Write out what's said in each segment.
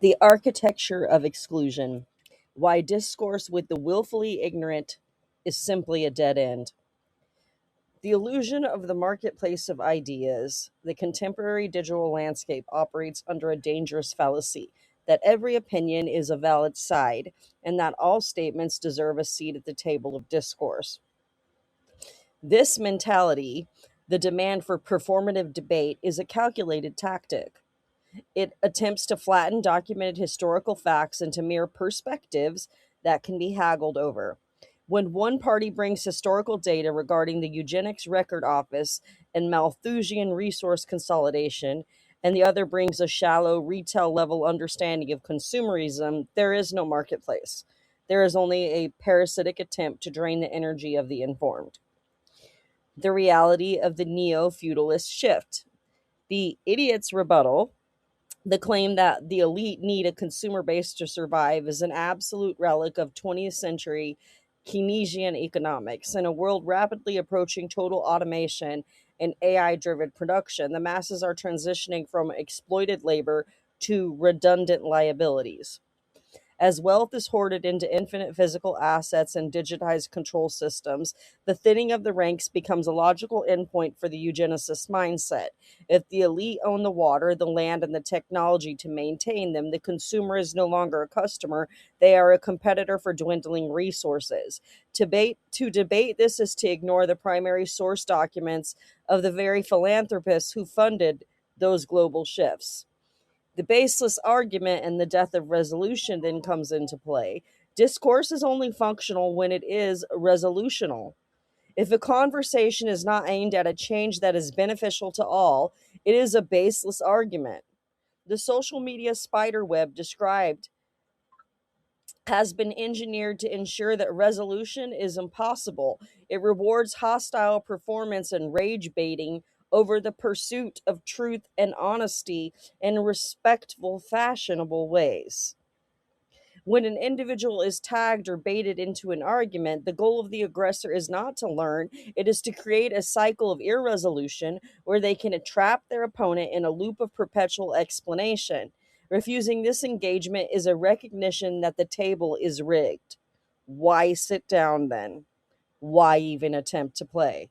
The Architecture of Exclusion. Why discourse with the willfully ignorant is simply a dead end. The illusion of the marketplace of ideas, the contemporary digital landscape operates under a dangerous fallacy that every opinion is a valid side and that all statements deserve a seat at the table of discourse. This mentality, the demand for performative debate, is a calculated tactic. It attempts to flatten documented historical facts into mere perspectives that can be haggled over. When one party brings historical data regarding the Eugenics Record Office and Malthusian resource consolidation, and the other brings a shallow retail level understanding of consumerism, there is no marketplace. There is only a parasitic attempt to drain the energy of the informed. The reality of the neo feudalist shift. The idiot's rebuttal, the claim that the elite need a consumer base to survive, is an absolute relic of 20th century Keynesian economics. In a world rapidly approaching total automation and AI driven production, the masses are transitioning from exploited labor to redundant liabilities. As wealth is hoarded into infinite physical assets and digitized control systems, the thinning of the ranks becomes a logical endpoint for the eugenicist mindset. If the elite own the water, the land, and the technology to maintain them, the consumer is no longer a customer, they are a competitor for dwindling resources. To debate this is to ignore the primary source documents of the very philanthropists who funded those global shifts. The baseless argument and the death of resolution then comes into play. Discourse is only functional when it is resolutional. If a conversation is not aimed at a change that is beneficial to all, it is a baseless argument. The social media spider web described has been engineered to ensure that resolution is impossible. It rewards hostile performance and rage baiting over the pursuit of truth and honesty in respectful, fashionable ways. When an individual is tagged or baited into an argument, the goal of the aggressor is not to learn, it is to create a cycle of irresolution where they can trap their opponent in a loop of perpetual explanation. Refusing this engagement is a recognition that the table is rigged. Why sit down then? Why even attempt to play?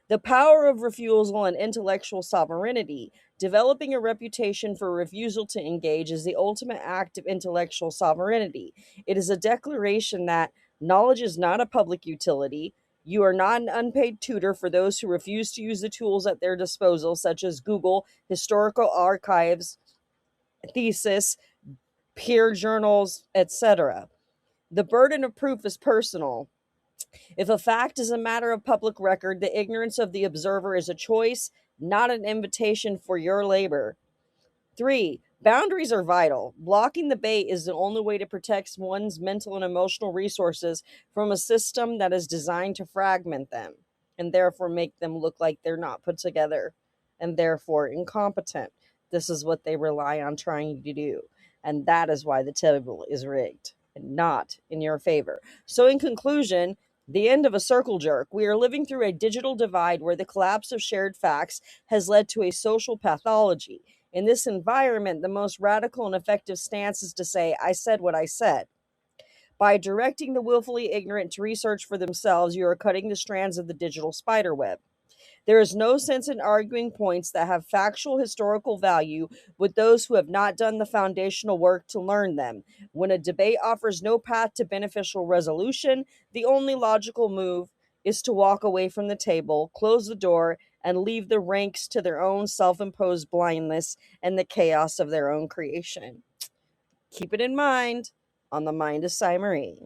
The power of refusal and intellectual sovereignty. Developing a reputation for refusal to engage is the ultimate act of intellectual sovereignty. It is a declaration that knowledge is not a public utility. You are not an unpaid tutor for those who refuse to use the tools at their disposal, such as Google, historical archives, thesis, peer journals, etc. The burden of proof is personal. If a fact is a matter of public record, the ignorance of the observer is a choice, not an invitation for your labor. 3. Boundaries are vital. Blocking the bait is the only way to protect one's mental and emotional resources from a system that is designed to fragment them and therefore make them look like they're not put together and therefore incompetent. This is what they rely on trying to do. And that is why the table is rigged and not in your favor. So, in conclusion, the end of a circle jerk. We are living through a digital divide where the collapse of shared facts has led to a social pathology. In this environment, the most radical and effective stance is to say, I said what I said. By directing the willfully ignorant to research for themselves, you are cutting the strands of the digital spiderweb. There is no sense in arguing points that have factual historical value with those who have not done the foundational work to learn them. When a debate offers no path to beneficial resolution, the only logical move is to walk away from the table, close the door, and leave the ranks to their own self imposed blindness and the chaos of their own creation. Keep it in mind. On the Mind of Cy Marie.